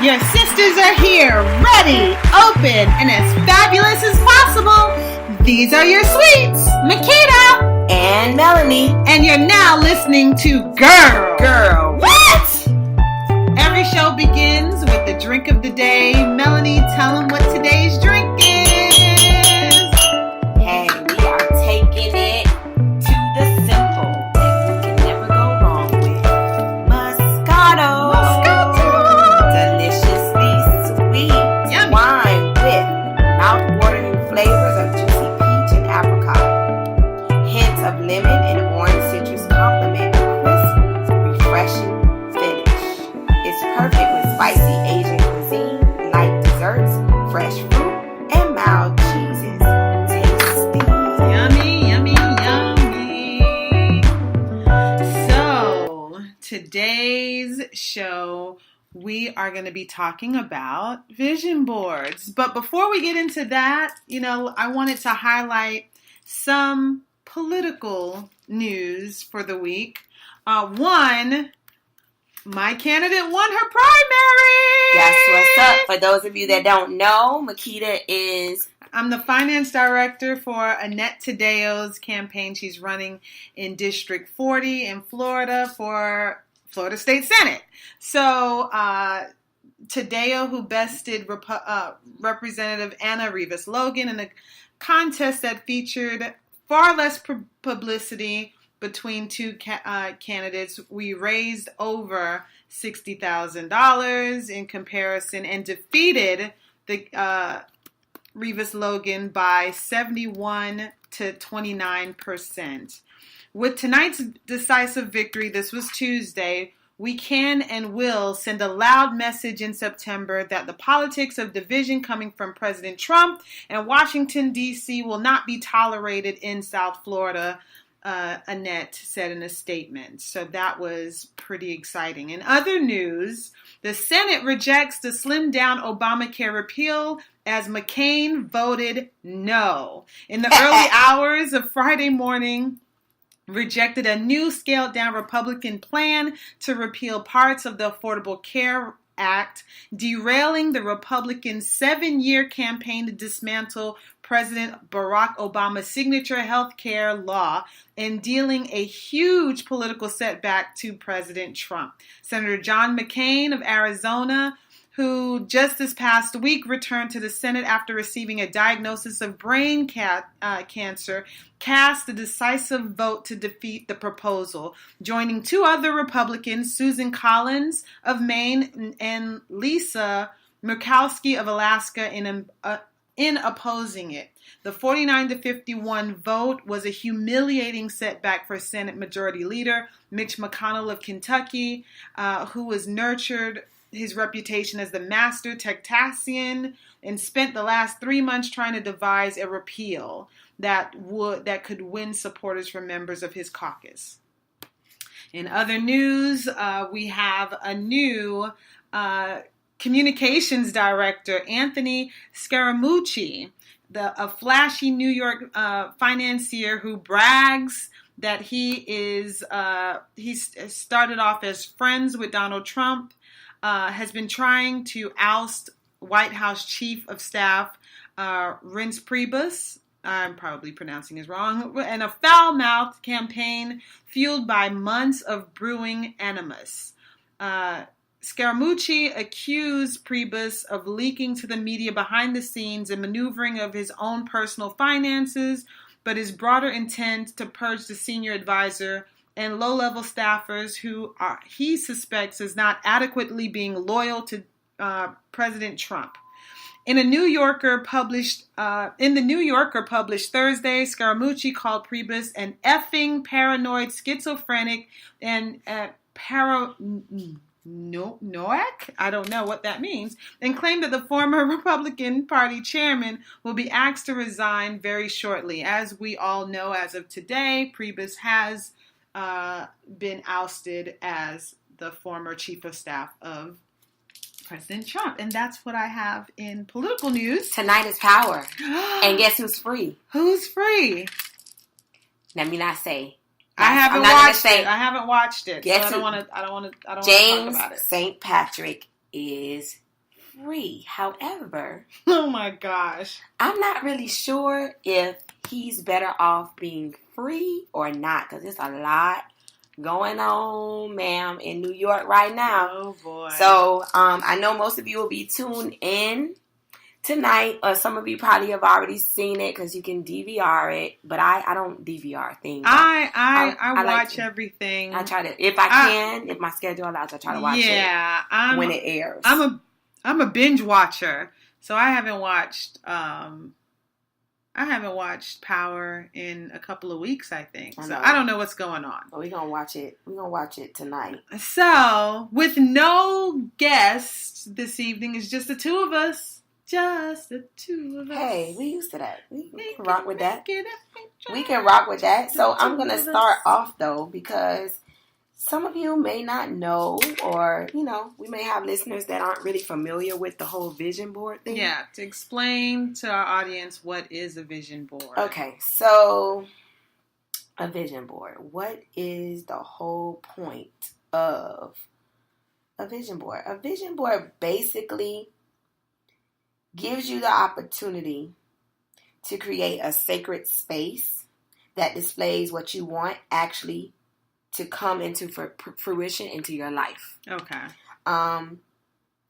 Your sisters are here, ready, open, and as fabulous as possible. These are your sweets, Makita and Melanie. And you're now listening to Girl. What? Every show begins with the drink of the day. Melanie, tell them what today's drink is. Hey, we are taking it to the simple that we can never go wrong with. Moscato. Deliciously sweet. Yummy. Wine with mouth-watering flavors of juicy peach and apricot. Hints of lemon and orange citrus complement a crisp, refreshing finish. It's perfect with spicy Asian cuisine, light desserts, fresh fruit, and mild cheeses. Tasty. Yummy, yummy, yummy. So, today's show, we are going to be talking about vision boards. But before we get into that, I wanted to highlight some political news for the week. One, my candidate won her primary. That's what's up. For those of you that don't know, Makita is... I'm the finance director for Annette Tadeo's campaign. She's running in District 40 in Florida for Florida State Senate. So, Tadeo, who bested Representative Anna Rivas Logan in a contest that featured far less publicity between two candidates, we raised over $60,000 in comparison and defeated the Rivas Logan by 71 to 29%. With tonight's decisive victory, this was Tuesday, we can and will send a loud message in September that the politics of division coming from President Trump and Washington, D.C. will not be tolerated in South Florida, Annette said in a statement. So that was pretty exciting. In other news, the Senate rejects the slimmed-down Obamacare repeal as McCain voted no. In the early hours of Friday morning, rejected a new scaled-down Republican plan to repeal parts of the Affordable Care Act, derailing the Republican 7-year campaign to dismantle President Barack Obama's signature health care law and dealing a huge political setback to President Trump. Senator John McCain of Arizona, who just this past week returned to the Senate after receiving a diagnosis of brain cancer, cast a decisive vote to defeat the proposal, joining two other Republicans, Susan Collins of Maine and Lisa Murkowski of Alaska, in opposing it. The 49 to 51 vote was a humiliating setback for Senate Majority Leader Mitch McConnell of Kentucky, who was nurtured his reputation as the master Texasian and spent the last 3 months trying to devise a repeal that could win supporters from members of his caucus. In other news, we have a new communications director, Anthony Scaramucci, a flashy New York financier who brags that he started off as friends with Donald Trump, has been trying to oust White House Chief of Staff Reince Priebus, I'm probably pronouncing this wrong, and a foul-mouthed campaign fueled by months of brewing animus. Scaramucci accused Priebus of leaking to the media behind the scenes and maneuvering of his own personal finances, but his broader intent to purge the senior advisor and low-level staffers who he suspects is not adequately being loyal to President Trump. In the New Yorker published Thursday, Scaramucci called Priebus an effing paranoid schizophrenic and paranoiac, I don't know what that means, and claimed that the former Republican Party chairman will be asked to resign very shortly. As we all know, as of today, Priebus has been ousted as the former chief of staff of President Trump. And that's what I have in political news. Tonight is Power. And guess who's free? Who's free? Let me not say. I haven't watched it. Guess so I don't want to. James talk about it. St. Patrick is free. However, oh my gosh, I'm not really sure if he's better off being free or not, because there's a lot going on, ma'am, in New York right now. Oh boy. So I know most of you will be tuned in tonight. Some of you probably have already seen it because you can DVR it, but I don't DVR things. I watch like everything. I try to, if I can, if my schedule allows, I try to watch it when it airs. I'm a binge watcher, so I haven't watched Power in a couple of weeks, I think. So I don't know what's going on. But we're gonna watch it. We're gonna watch it tonight. So with no guests this evening, it's just the two of us. Just the two of us. Hey, we used to that. We can rock with that. We can rock with that. So I'm going to start off, though, because some of you may not know, or, we may have listeners that aren't really familiar with the whole vision board thing. Yeah, to explain to our audience what is a vision board. Okay, so a vision board. What is the whole point of a vision board? A vision board basically gives you the opportunity to create a sacred space that displays what you want actually to come into fruition into your life. Okay.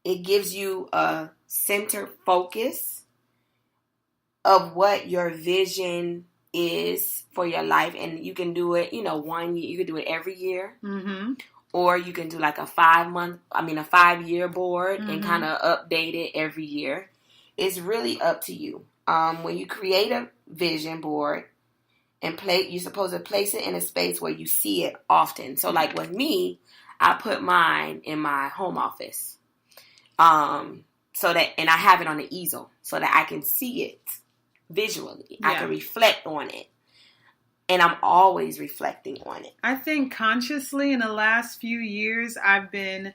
It gives you a center focus of what your vision is for your life, and you can do it, 1 year. You can do it every year. Mm-hmm. Or you can do like a 5-year board and kind of update it every year. It's really up to you. When you create a vision board and you're supposed to place it in a space where you see it often. So like with me, I put mine in my home office. So that, and I have it on the easel so that I can see it visually. Yeah. I can reflect on it. And I'm always reflecting on it. I think consciously in the last few years, I've been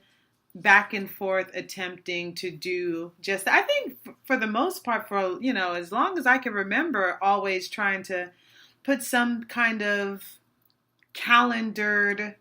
back and forth attempting to do just, I think for the most part, for, as long as I can remember, always trying to put some kind of calendared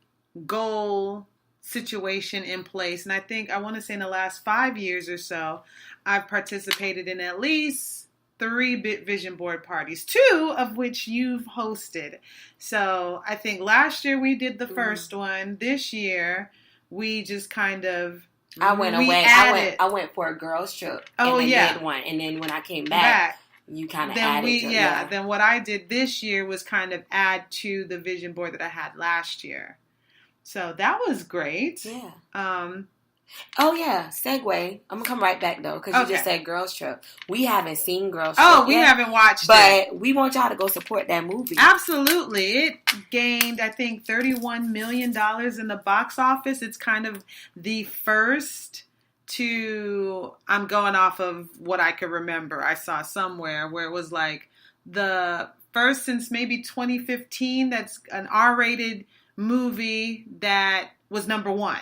goal situation in place. And I want to say in the last 5 years or so, I've participated in at least 3 vision board parties, 2 of which you've hosted. So I think last year we did the first one. This year we just kind of I went away. I went for a girls trip. Oh, and yeah. Did one, and then when I came back you kind of added. Then what I did this year was kind of add to the vision board that I had last year. So that was great. Yeah. Oh, yeah. Segue. I'm going to come right back, though, because you just said Girls Trip. We haven't seen Girls Trip yet. We haven't watched it. But we want y'all to go support that movie. Absolutely. It gained, I think, $31 million in the box office. It's kind of the first to, I'm going off of what I could remember. I saw somewhere where it was like the first since maybe 2015 that's an R-rated movie that was number 1.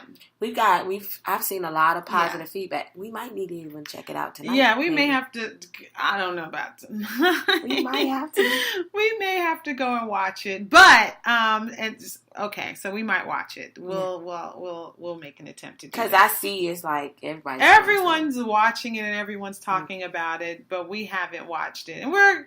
I've seen a lot of positive feedback. We might need to even check it out tonight. Yeah, we may have to. I don't know about. We might have to. We may have to go and watch it, but so we might watch it. We'll make an attempt to do because I see it's like everyone's watching it and everyone's talking about it, but we haven't watched it, and we're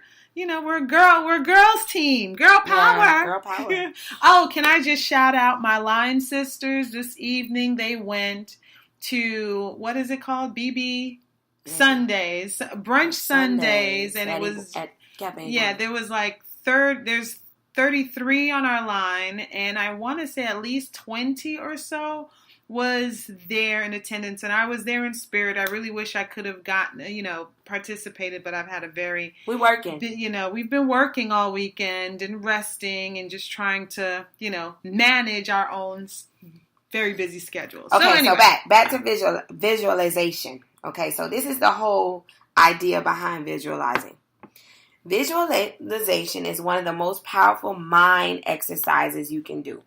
a girls team. Girl power. Yeah, girl power. Oh, can I just shout out my line sisters this evening? They went to, what is it called? BB Sundays, brunch Sundays. And it was, there was like there's 33 on our line. And I want to say at least 20 or so was there in attendance, and I was there in spirit. I really wish I could have gotten, participated, but I've had we're working. We've been working all weekend and resting and just trying to, manage our own very busy schedules. Okay, so back to visualization. Okay, so this is the whole idea behind visualizing. Visualization is one of the most powerful mind exercises you can do.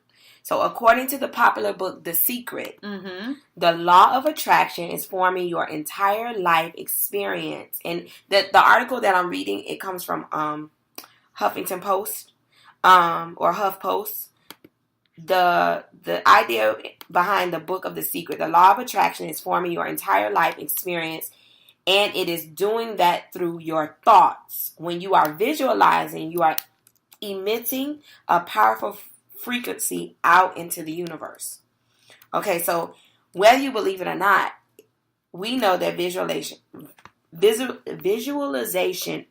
So according to the popular book, The Secret, the law of attraction is forming your entire life experience. And the article that I'm reading, it comes from Huffington Post or HuffPost. the idea behind the book of The Secret, the law of attraction is forming your entire life experience, and it is doing that through your thoughts. When you are visualizing, you are emitting a powerful frequency out into the universe. Okay, so whether you believe it or not, we know that visualization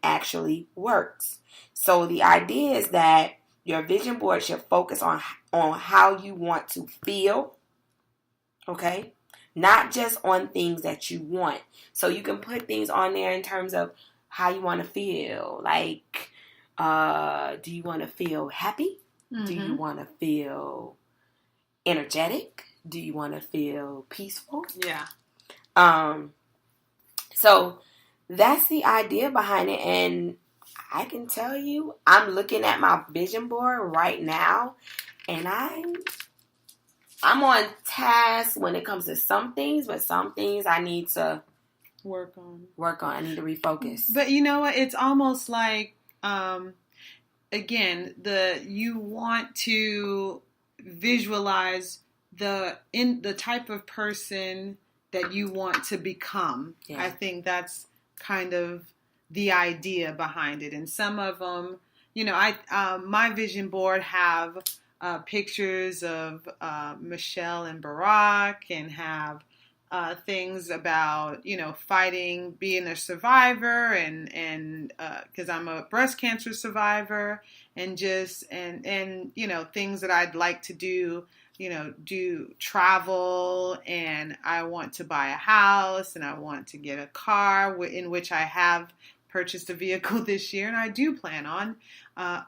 actually works. So the idea is that your vision board should focus on how you want to feel, okay? Not just on things that you want. So you can put things on there in terms of how you want to feel. Like, do you want to feel happy? Mm-hmm. Do you want to feel energetic? Do you want to feel peaceful? Yeah. So that's the idea behind it. And I can tell you, I'm looking at my vision board right now, and I'm on task when it comes to some things, but some things I need to work on. I need to refocus. But you know what? It's almost like, again, you want to visualize the type of person that you want to become. Yeah. I think that's kind of the idea behind it. And some of them, you know, my vision board have pictures of Michelle and Barack, and have things about, you know, fighting, being a survivor, and because I'm a breast cancer survivor, and just and you know, things that I'd like to do. You know, do travel, and I want to buy a house, and I want to get a car, in which I have purchased a vehicle this year, and I do plan on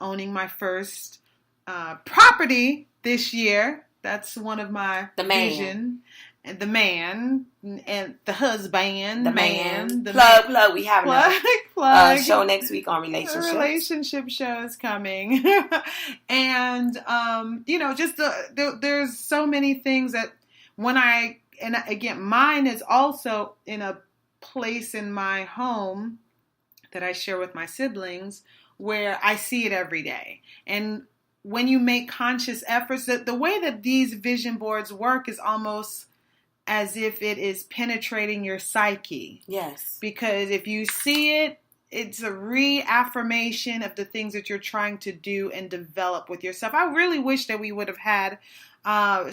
owning my first property this year. That's one of my vision. And the man and the husband, plug. We have a show next week on relationships. A relationship show is coming, and you know, just there's so many things that again, mine is also in a place in my home that I share with my siblings where I see it every day. And when you make conscious efforts, the way that these vision boards work is almost as if it is penetrating your psyche. Yes. Because if you see it, it's a reaffirmation of the things that you're trying to do and develop with yourself. I really wish that we would have had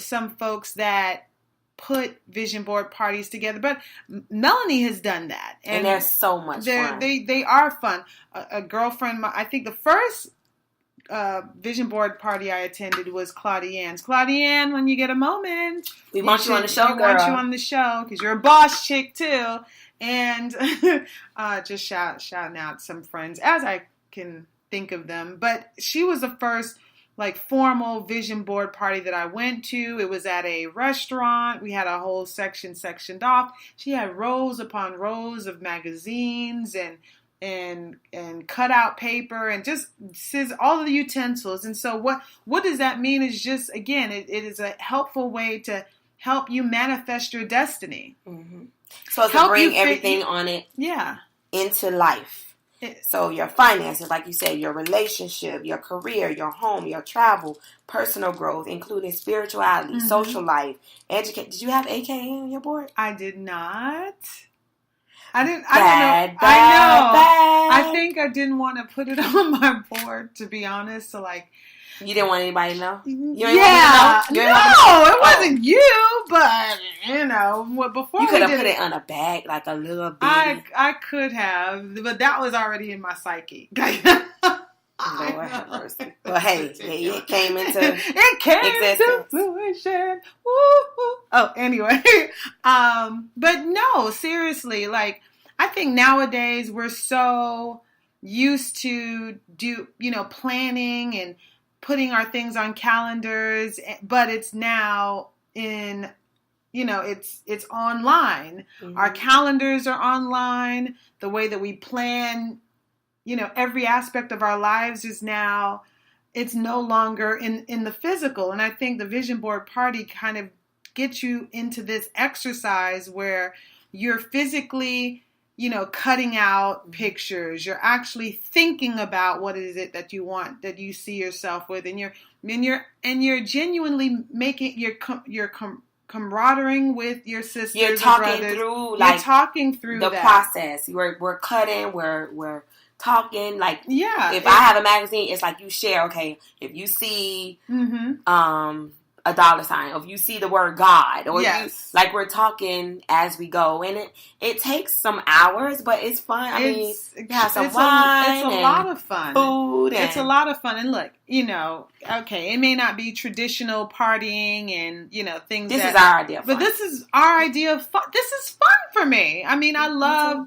some folks that put vision board parties together, but Melanie has done that. And they're so much fun. They are fun. A girlfriend, I think the first vision board party I attended was Claudianne's. Claudianne, when you get a moment, we want you on the show, girl. We want you on the show because you're a boss chick too. And just shouting out some friends as I can think of them. But she was the first like formal vision board party that I went to. It was at a restaurant. We had a whole section sectioned off. She had rows upon rows of magazines and cutout paper and just all of the utensils. And so what does that mean is just, again, it is a helpful way to help you manifest your destiny. Mm-hmm. So it's to bring everything on it into life. So your finances, like you said, your relationship, your career, your home, your travel, personal growth, including spirituality, social life, education. Did you have AKA on your board? I did not. I don't know. I think I didn't want to put it on my board, to be honest. So like, you didn't want anybody to know? It wasn't you, but you know, before you could have put it on a bag, like a little bit. I could have, but that was already in my psyche. Lord have mercy. Well, hey, it came into fruition. Oh, anyway, but no, seriously, like I think nowadays we're so used to planning and putting our things on calendars, but it's now it's online. Mm-hmm. Our calendars are online. The way that we plan, every aspect of our lives is now, it's no longer in the physical. And I think the vision board party kind of gets you into this exercise where you're physically, cutting out pictures. You're actually thinking about what is it that you want, that you see yourself with, and you're genuinely making your camaraderie with your sisters. You're talking brothers. through, You're talking through the that process. We're cutting. We're talking. Like, yeah. If I have a magazine, it's like you share. Okay, if you see a dollar sign, or if you see the word God, or yes. we're talking as we go, and it takes some hours, but it's fun. I mean, you have some wine. It's a lot of fun. Food. It's a lot of fun. And look, okay, it may not be traditional partying and things. This is our idea of fun. But this is our idea of fun. This is fun for me. I mean, I love.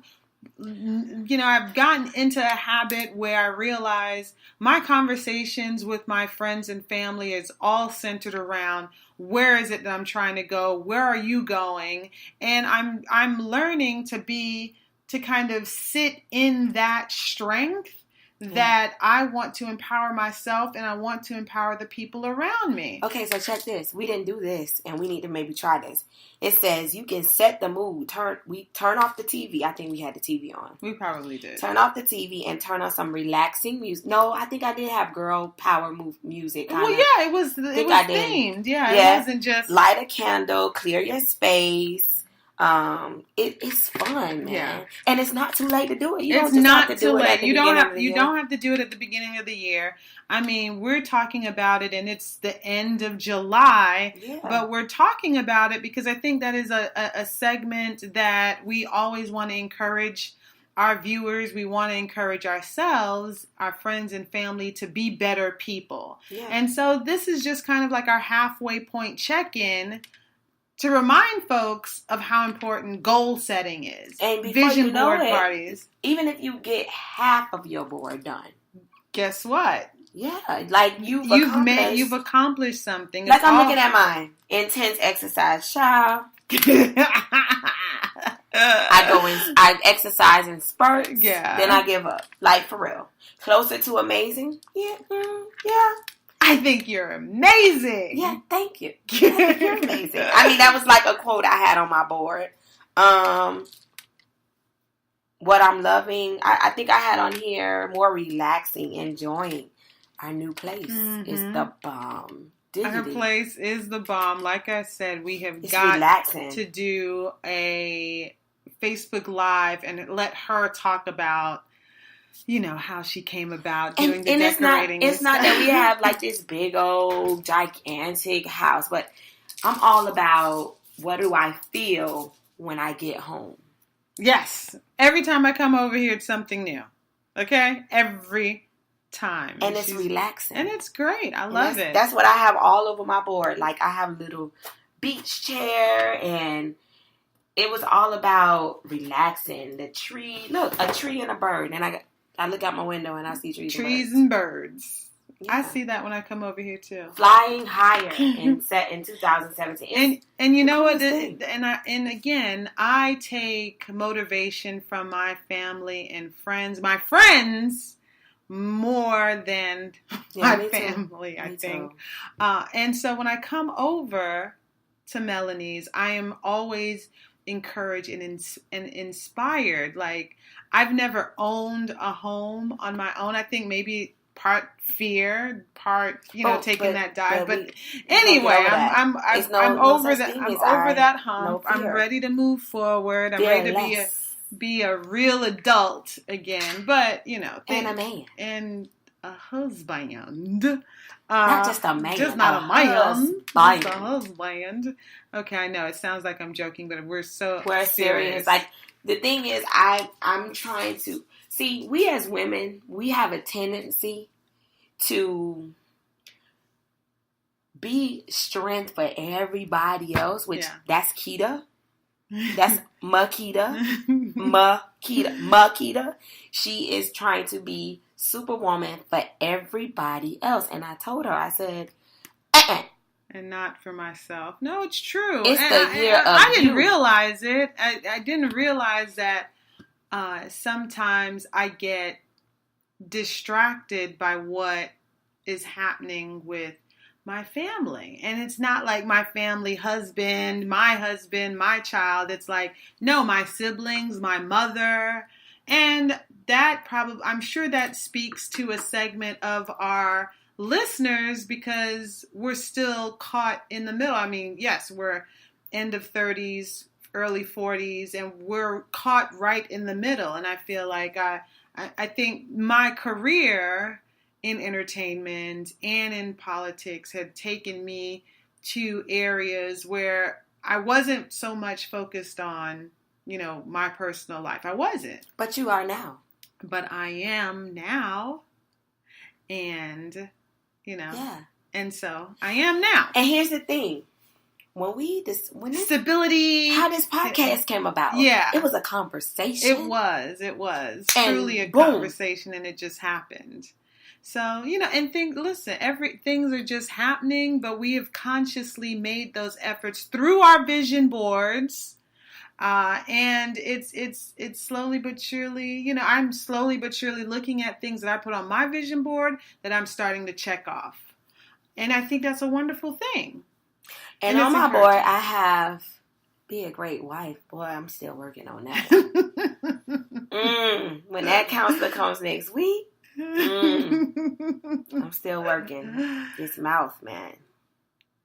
I've gotten into a habit where I realize my conversations with my friends and family is all centered around where is it that I'm trying to go? Where are you going? And I'm learning to kind of sit in that strength that I want to empower myself and I want to empower the people around me. Okay, so check this. We didn't do this and we need to maybe try this. It says you can set the mood. We turn off the TV. I think we had the TV on. We probably did. Turn off the TV and turn on some relaxing music. No, I think I did have girl power music. Well, yeah, it was themed. Yeah, it wasn't just light a candle, clear your space. It's fun, man. Yeah. And it's not too late to do it. You it's don't just not have to too do late. It at the you don't have to do it at the beginning of the year. I mean, we're talking about it, and it's the end of July. Yeah. But we're talking about it because I think that is a segment that we always want to encourage our viewers. We want to encourage ourselves, our friends and family, to be better people. Yeah. And so this is just kind of like our halfway point check-in to remind folks of how important goal setting is. And vision board parties. Even if you get half of your board done, guess what? Yeah, like you've accomplished something. Like I'm looking at mine. Intense exercise, child. I exercise in spurts. Yeah. Then I give up. Like, for real. Closer to amazing? Yeah. Yeah. I think you're amazing. Yeah, thank you. I think you're amazing. I mean, that was like a quote I had on my board. What I'm loving, I think I had on here, more relaxing, enjoying our new place is the bomb. Our place is the bomb. Like I said, we have to do a Facebook Live and let her talk about how she came about doing the decorating. It's not that we have like this big old gigantic house, but I'm all about what do I feel when I get home. Yes. Every time I come over here, it's something new. Okay? Every time. And it's relaxing. And it's great. I love it. That's what I have all over my board. Like, I have a little beach chair, and it was all about relaxing. The tree. Look, a tree and a bird. And I look out my window and I see trees and birds. Yeah. I see that when I come over here too. Flying higher in 2017. And you know what? And again, I take motivation from my family and friends. My friends more than my family, I think. And so when I come over to Melanie's, I am always encouraged and inspired. Like, I've never owned a home on my own. I think maybe part fear, part taking that dive. But anyway, I'm over that. I'm over that hump. I'm ready to move forward. I'm ready to be a real adult again. But and a man and a husband. Not just a man. Just not a man. Just a husband. Okay, I know it sounds like I'm joking, but we're serious. Like, the thing is, I'm trying to see. We as women, we have a tendency to be strength for everybody else, which that's Keita. That's Makita. Makita. She is trying to be Superwoman for everybody else. And I told her, I said, and not for myself. No, it's true. It's the year of I didn't realize it. I didn't realize that sometimes I get distracted by what is happening with my family. And it's not like my family husband, my child. It's like, no, my siblings, my mother. And that probably, I'm sure that speaks to a segment of our listeners because we're still caught in the middle. I mean, yes, we're end of 30s, early 40s, and we're caught right in the middle. And I feel like I think my career in entertainment and in politics had taken me to areas where I wasn't so much focused on, my personal life. I wasn't. But you are now. But I am now. And, Yeah. And so I am now. And here's the thing. Stability. How this podcast came about. Yeah. It was a conversation. It was. And truly a boom. conversation, and it just happened. So, and things are just happening, but we have consciously made those efforts through our vision boards. And it's slowly but surely, I'm slowly but surely looking at things that I put on my vision board that I'm starting to check off. And I think that's a wonderful thing. And on my board, I have be a great wife. Boy, I'm still working on that one. When that counselor comes next week, I'm still working. This mouth, man.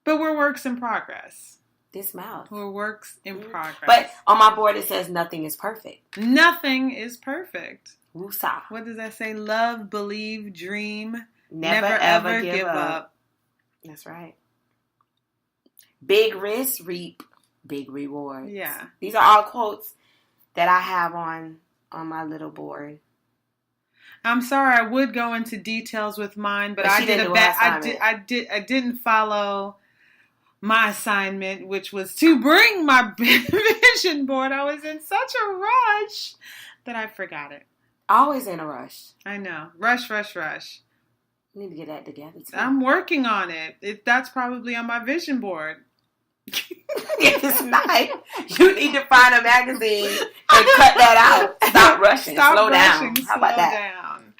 But we're works in progress. This mouth. We're works in progress. But on my board, it says nothing is perfect. Nothing is perfect. Woosah. What does that say? Love, believe, dream. Never ever give up. That's right. Big risk, reap big reward. Yeah. These are all quotes that I have on my little board. I'm sorry, I would go into details with mine, but I did I didn't follow my assignment, which was to bring my vision board. I was in such a rush that I forgot it. Always in a rush. I know. Rush. You need to get that together too. I'm working on it. That's probably on my vision board. If it's not, you need to find a magazine and cut that out. Stop rushing. Slow down. How about that? Down.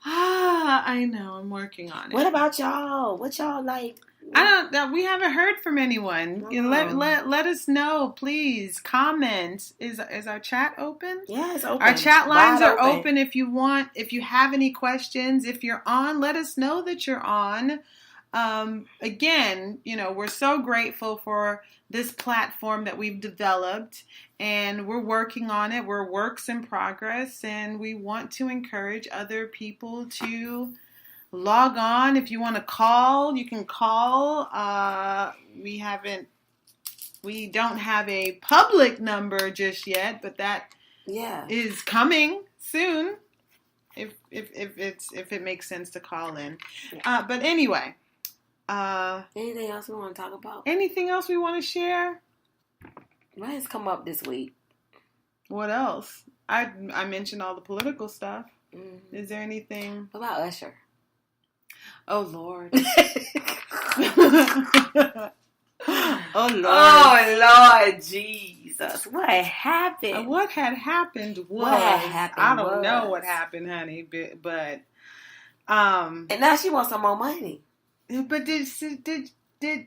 I know. I'm working on it. What about y'all? What y'all like? I don't know. We haven't heard from anyone. Let us know, please. Comment. Is our chat open? Yeah, it's open. Our chat lines are open if you want. If you have any questions, if you're on, let us know that you're on. Again, we're so grateful for this platform that we've developed, and we're working on it. We're works in progress, and we want to encourage other people to log on. If you want to call, you can call. We don't have a public number just yet, but that is coming soon. If it makes sense to call in. Yeah. But anyway. Anything else we want to talk about? Anything else we want to share? What has come up this week? What else? I mentioned all the political stuff. Mm-hmm. Is there anything? What about Usher? Oh, Lord. Oh, Lord. Oh, Lord Jesus. What happened? What had happened was... I don't know what happened, honey, but and now she wants some more money. But did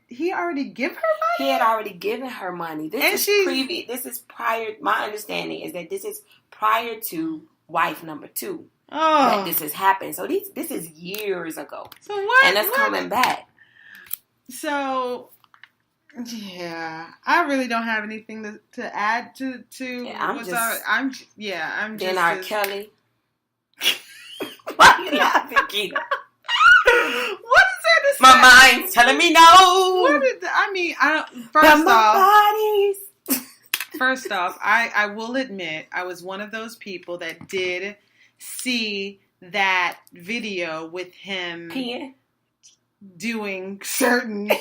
he already give her money? He had already given her money. This is prior. My understanding is that this is prior to wife number 2. Oh, that this has happened. So this is years ago. So what? And it's coming back. So yeah, I really don't have anything to add to. I'm just. Then R. Kelly. Why are you laughing, Keita? What is there to say? My mind's telling me no. First off, I will admit I was one of those people that did see that video with him doing certain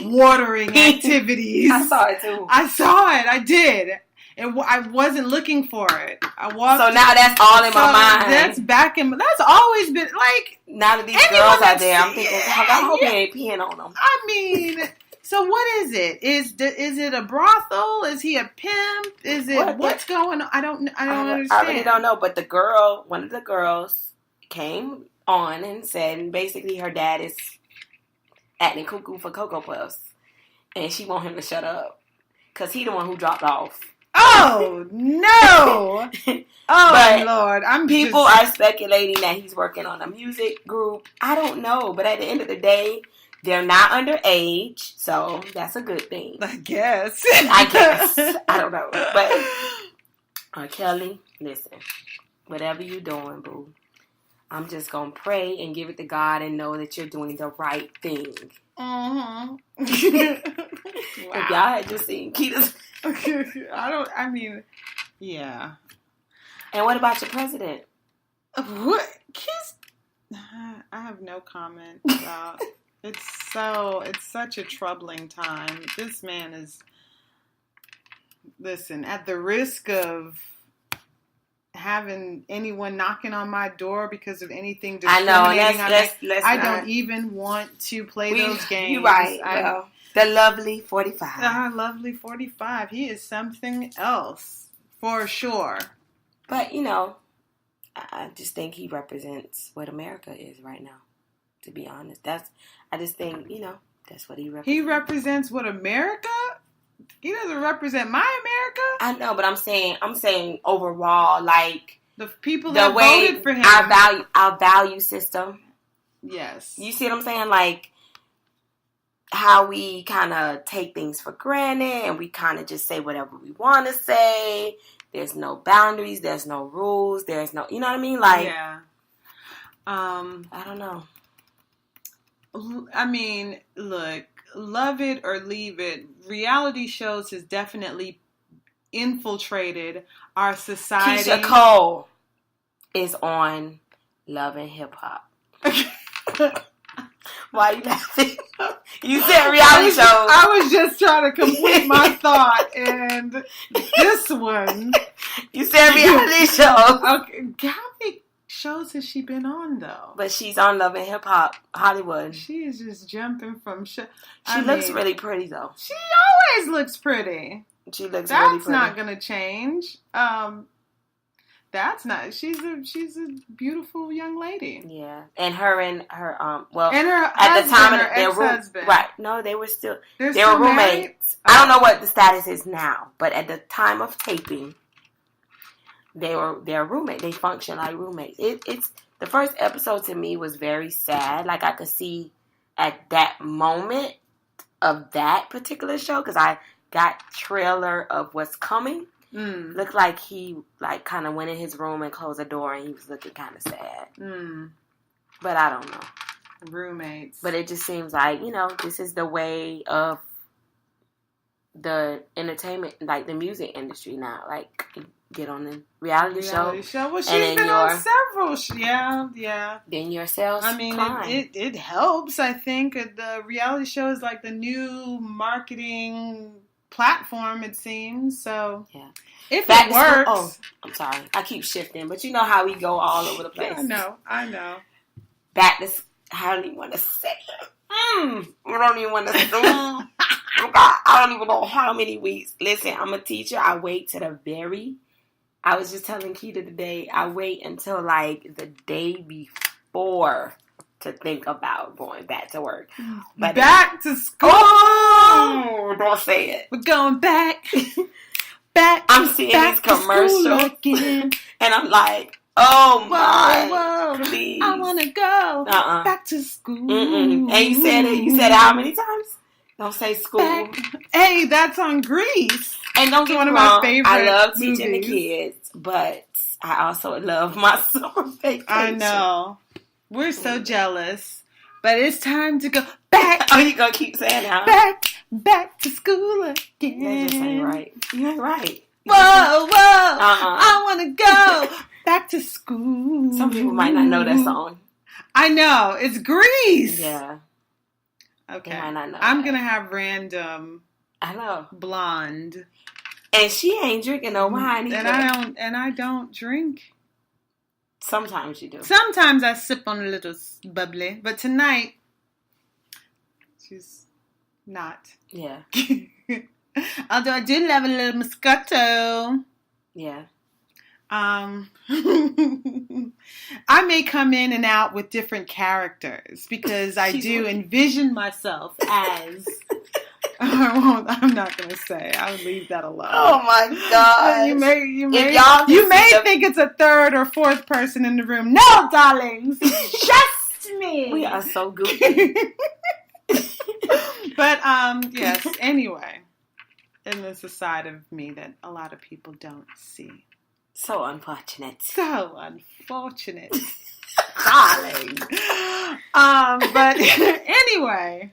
watering activities. I saw it too. I did. And I wasn't looking for it. I walked. So now that's all in my mind. That's always been like. Now that these girls are there, I'm thinking, I hope he ain't peeing on them. I mean, so what is it? Is it a brothel? Is he a pimp? Is it what's going on? I don't understand. I really don't know. But one of the girls came on and said, basically, her dad is acting cuckoo for Cocoa Puffs. And she want him to shut up. Because he the one who dropped off. Oh, no. Oh, Lord. People are speculating that he's working on a music group. I don't know. But at the end of the day, they're not underage. So that's a good thing. I guess. I don't know. But R. Kelly, listen. Whatever you're doing, boo. I'm just going to pray and give it to God and know that you're doing the right thing. Wow. If y'all had just seen Keita's... yeah. And what about your president? What? I have no comment about... It's such a troubling time. This man is... Listen, at the risk of having anyone knocking on my door because of anything discriminating, I don't even want to play those games. You're right. The lovely 45. Lovely 45. He is something else, for sure. But, I just think he represents what America is right now, to be honest. I just think, that's what he represents. He represents what America? He doesn't represent my America. I know, but I'm saying overall, like the people that voted for him, our value system. Yes, you see what I'm saying? Like how we kind of take things for granted, and we kind of just say whatever we want to say. There's no boundaries. There's no rules. There's no, you know what I mean? Like, yeah. I don't know. I mean, look. Love it or leave it, reality shows has definitely infiltrated our society. Keisha Cole is on Love and Hip Hop. Why are you laughing? You said reality shows. I was just trying to complete my thought, and this one. You said reality shows. Okay, how many shows has she been on, though? But she's on Love and Hip Hop Hollywood. She is just jumping from show. She looks really pretty, though. She always looks pretty. She looks really pretty. That's not going to change. That's not. She's a beautiful young lady. Yeah, and her and her and her at the time of their ex-husband. Right? No, they were still they were roommates. I don't know what the status is now, but at the time of taping, they're roommates. They function like roommates. It's the first episode to me was very sad. Like I could see at that moment of that particular show because I got trailer of what's coming. Looked like he kind of went in his room and closed the door and he was looking kind of sad. But I don't know. Roommates. But it just seems like, this is the way of the entertainment, like the music industry now. Like, get on the reality show. Well, she's been on several. Yeah. Then your sales it helps, I think. The reality show is like the new marketing platform, it seems. So, yeah. If it works. I'm sorry. I keep shifting, but you know how we go all over the place. Yeah, I know. Back to, I don't even want to say it. I don't even want to say it. I don't even know how many weeks. Listen, I'm a teacher. I wait to I was just telling Keita today, I wait until like the day before to think about going back to work. But back to school. Oh, don't say it. We're going back. I'm seeing these commercials and I'm like, oh my, whoa, please. I want to go back to school. And you said it how many times? Don't say school. Hey, that's on Grease. And don't get one me of wrong, my favorite I love movies. teaching the kids, but I also love my summer vacation. I know. We're so jealous. But it's time to go back. Oh, you gonna keep saying that? Back to school again. That just ain't right. You ain't right. Whoa. I want to go back to school. Some people might not know that song. I know. It's Grease. Yeah. Okay. They might not know I'm going to have random I know. blonde. And she ain't drinking no wine either. And I don't drink. Sometimes you do. Sometimes I sip on a little bubbly, but tonight she's not. Yeah. Although I do love a little Moscato. Yeah. I may come in and out with different characters because I do envision myself as. I'm not going to say. I'll leave that alone. Oh my God! You may think it's a third or fourth person in the room. No, darlings, it's just me. We are so goofy. But yes. Anyway, and there's a side of me that a lot of people don't see. So unfortunate. So unfortunate, darling. But anyway,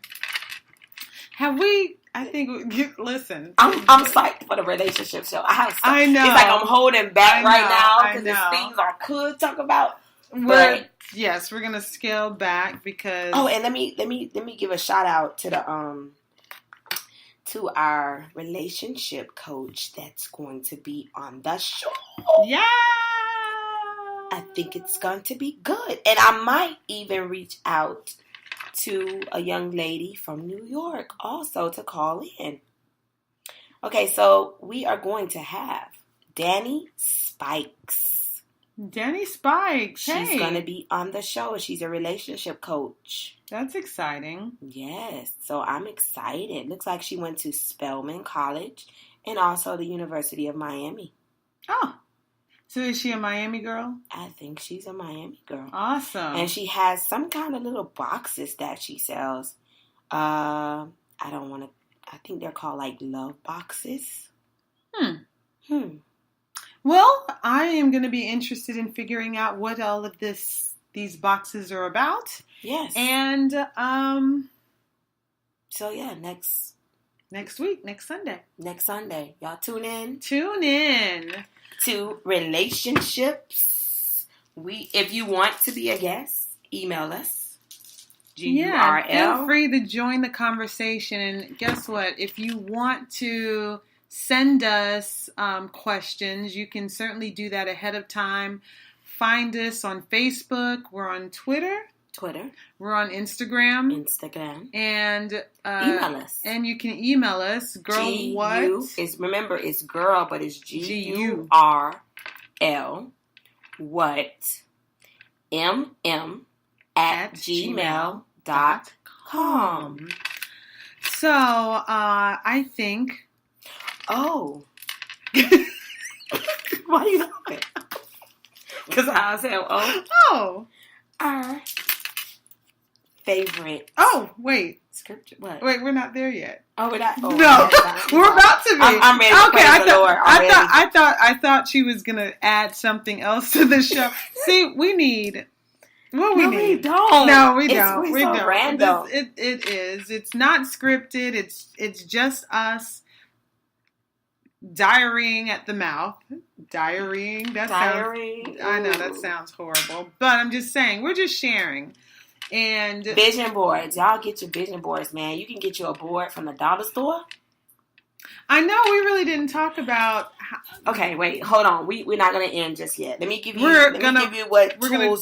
have we? I think. Listen, I'm psyched for the relationship show. I know. It's like I'm holding back right now because there's things I could talk about. But yes, we're gonna scale back because. Oh, and let me give a shout out to to our relationship coach that's going to be on the show. Yeah. I think it's going to be good. And I might even reach out to a young lady from New York also to call in. Okay, so we are going to have Danny Spikes. Danny Spikes. She's going to be on the show. She's a relationship coach. That's exciting. Yes, so I'm excited. Looks like she went to Spelman College and also the University of Miami. Oh, so is she a Miami girl? I think she's a Miami girl. Awesome. And she has some kind of little boxes that she sells. I think they're called like love boxes. Well, I am going to be interested in figuring out what all of these boxes are about. Yes. And so yeah, next week, next Sunday. Next Sunday. Y'all tune in. Tune in to relationships. If you want to be a guest, email us. GURL. Feel free to join the conversation. And guess what? If you want to send us questions, you can certainly do that ahead of time. Find us on Facebook. We're on Twitter. We're on Instagram. And email us. And you can email us. Girl, what? Remember, it's girl, but it's GURL. What? MM@gmail.com. So, I think. Oh. Why are you laughing? Because I said, Oh. Our favorite. Oh, wait. Scripture. What? Wait, we're not there yet. Oh, we're not. Oh, no, we're about to be. I'm ready. Okay, I thought she was gonna add something else to the show. See, we need. Well, we need. We don't. No, we don't. We don't. Random. It is. It's not scripted. It's just us diarying at the mouth. Diarying. I know that sounds horrible, but I'm just saying we're just sharing. And vision boards. Y'all get your vision boards, man. You can get you a board from the dollar store. I know we really didn't talk about. Okay, wait, hold on. We're not gonna end just yet. Let me give you. We're gonna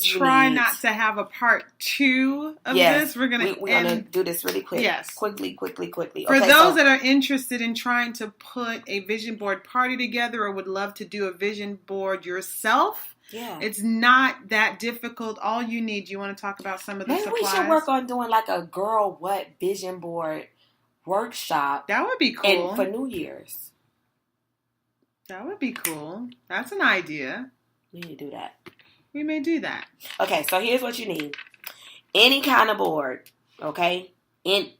try not to have a part 2 of this. We're gonna do this really quick. Yes, quickly. For those that are interested in trying to put a vision board party together, or would love to do a vision board yourself. Yeah. It's not that difficult. All you need. You want to talk about some of the supplies? Maybe we should work on doing like a girl what vision board workshop. That would be cool. And for New Year's. That would be cool. That's an idea. We need to do that. We may do that. Okay, so here's what you need. Any kind of board, okay? I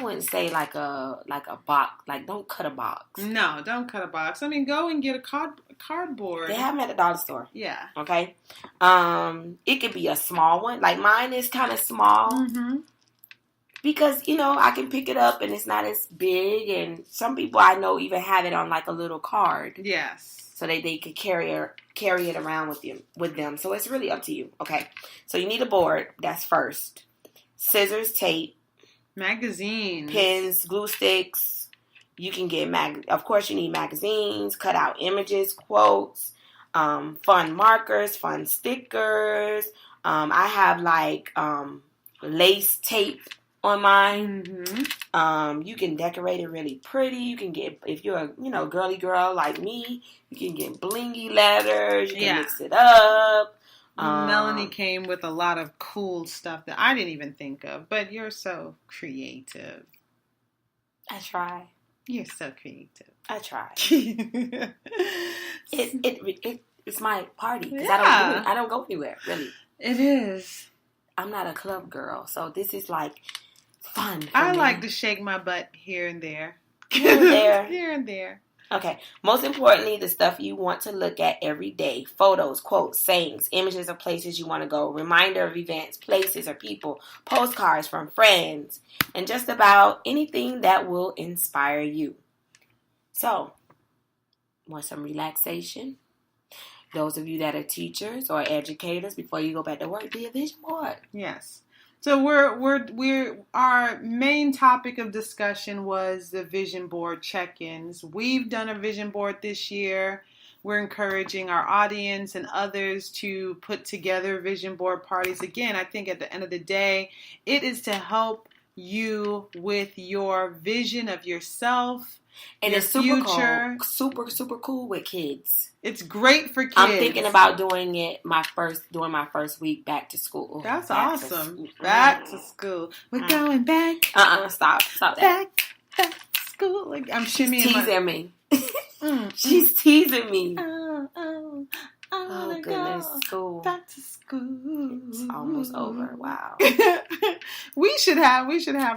wouldn't say like a box. Like, don't cut a box. No, don't cut a box. I mean, go and get a cardboard. They have them at the dollar store. Yeah. Okay. It could be a small one. Like mine is kind of small. Mm-hmm. Because, I can pick it up and it's not as big. And some people I know even have it on like a little card. Yes. So they could carry it around with them. So it's really up to you. Okay. So you need a board. That's first. Scissors, tape. Magazines. Pens, glue sticks. You can get, of course you need magazines, cut out images, quotes, fun markers, fun stickers. I have like lace tape on mine. Mm-hmm. You can decorate it really pretty. You can get, if you're a girly girl like me, you can get blingy letters. You can mix it up. Melanie came with a lot of cool stuff that I didn't even think of, but you're so creative. I try. You're so creative. I try. It's my party because I don't go anywhere really. It is. I'm not a club girl, so this is like fun. I like to shake my butt here and there. Here and there. Here and there. Okay. Most importantly, the stuff you want to look at every day. Photos, quotes, sayings, images of places you want to go, reminder of events, places, or people, postcards from friends, and just about anything that will inspire you. So, want some relaxation? Those of you that are teachers or educators, before you go back to work, be a vision board. Yes. So our main topic of discussion was the vision board check-ins. We've done a vision board this year. We're encouraging our audience and others to put together vision board parties. Again, I think at the end of the day, it is to help you with your vision of yourself, and it's super future. Cool. Super cool with kids. It's great for kids. I'm thinking about doing it during my first week back to school. That's awesome. Back to school. We're going back. Stop that. Back to school. Like, I'm shimmying. She's teasing me. She's teasing me. Oh goodness, school. Back to school. It's almost over. Wow. we should have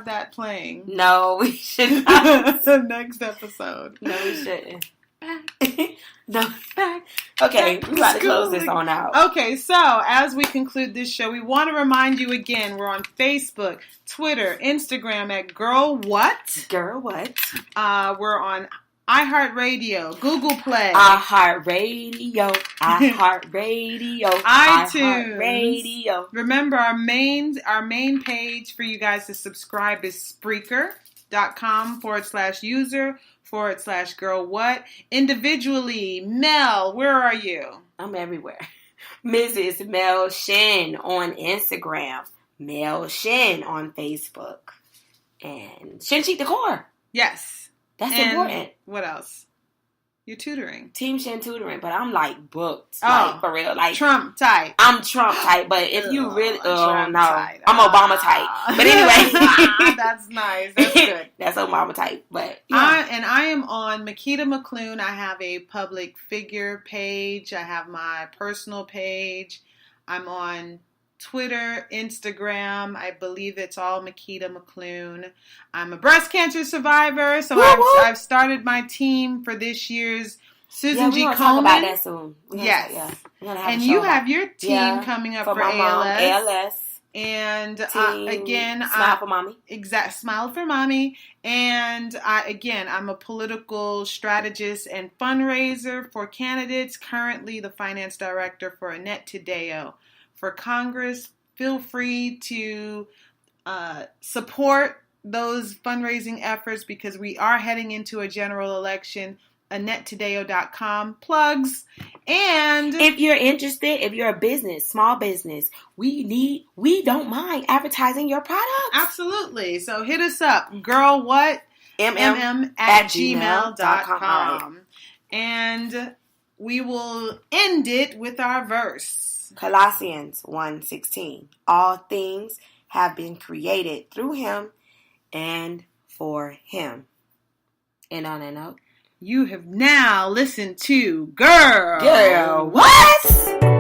that playing. No, we should not. The next episode. No, we shouldn't. No. Back. Okay, we got to close this on out. Okay, so as we conclude this show, we want to remind you again, we're on Facebook, Twitter, Instagram at Girl What? Girl What? We're on iHeartRadio, Google Play, iHeartRadio, iTunes, iHeartRadio. Remember, our main page for you guys to subscribe is Spreaker.com/user/Girl What. Individually, Mel, where are you? I'm everywhere. Mrs. Mel Shin on Instagram, Mel Shin on Facebook, and Shin Cheek Decor. Yes. That's important. What else? You're tutoring. Team Shin tutoring, but I'm like booked. Like, for real. Like Trump type. I'm Trump type, but if you really Trump no. Type. I'm Obama type. But anyway. That's nice. That's good. That's Obama type. But yeah. I am on Makita McClune. I have a public figure page. I have my personal page. I'm on Twitter, Instagram. I believe it's all Makita McClune. I'm a breast cancer survivor, so I've started my team for this year's Susan G. Komen. Talk about that soon. Yes. And you have your team coming up for ALS. And again, Smile for Mommy. Smile for Mommy. And I'm a political strategist and fundraiser for candidates. Currently, the finance director for Annette Taddeo. For Congress, feel free to support those fundraising efforts because we are heading into a general election. AnnetteTaddeo.com plugs. And if you're interested, if you're a business, small business, we don't mind advertising your products. Absolutely. So hit us up. Girl What? MM@gmail.com. Right. And we will end it with our verse. Colossians 1:16. All things have been created through him and for him. And on that note, you have now listened to Girl What?